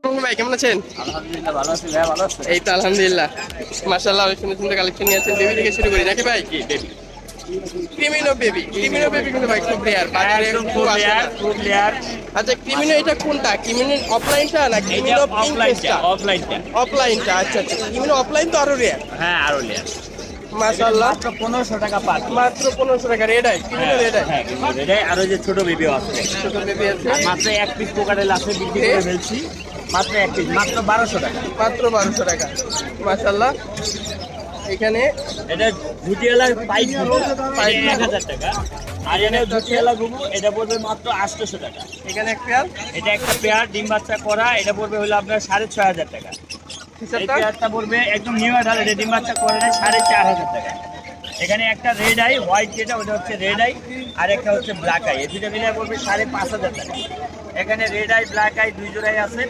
ভাই কেমন আছেন? আলহামদুলিল্লাহ ভালো আছি ভাই, ভালো আছেন? এই তো আলহামদুলিল্লাহ। মাশাআল্লাহ, অনেক সুন্দর সুন্দর কালেকশন নিয়ে আছেন। বেবি থেকে শুরু করি নাকি ভাই? জি বেবি, ক্রিমিনো বেবি কিন্তু ভাই খুব রেয়ার, বাজারে একদম খুব খুব আসে লেয়ার, না। খুব লেয়ার। আচ্ছা, ক্রিমিনো এটা কোনটা? ক্রিমিনো অফলাইনটা না এইটা ক্রিমিনো অফলাইনটা, ইনফেস্টটা? অফলাইনটা। অফলাইনটা, আচ্ছা আচ্ছা। ক্রিমিনো অফলাইন তো আরো রেয়ার। হ্যাঁ আরো লেয়ার। মাশাআল্লাহ, মাত্র 1500 টাকা পার। মাত্র 1500 টাকা। রেড আই, ক্রিমিনো হ্যাঁ রেড আই। হ্যাঁ, এটাই আরো যে ছোট বেবিও আছে। ছোট বেবি আছে আর মাত্র এক পিস কোকাটেল আছে, বিক্রি করে ফেলছি। মাত্র এক পিস, মাত্র 1200 টাকা। মাত্র 1200 টাকা। মাশাআল্লাহ, এখানে এটা ঝুটিয়ালার পাইপ গুলো, পাইপ এটা 1000 টাকা। আর এটা ঝুটিয়ালা গুবু, এটা পড়বে মাত্র 800 টাকা। এখানে এক পেয়ার এটা একটা পেয়ার ডিম বাচ্চা করা, এটা পড়বে হলো আপনার 6500 টাকা। এই ফিচারটা পেয়ারটা পড়বে একদম নিউ অ্যাডাল, এটা ডিম বাচ্চা করে নেয় 4500 টাকা। এখানে একটা রেড আই হোয়াইট, যেটা ওটা হচ্ছে রেড আই, আর একটা হচ্ছে ব্ল্যাক আই। এই দুটো মিলে পড়বে 5500 টাকা। এখানে রেড আই ব্ল্যাক আই দুই জোড়াই আছে।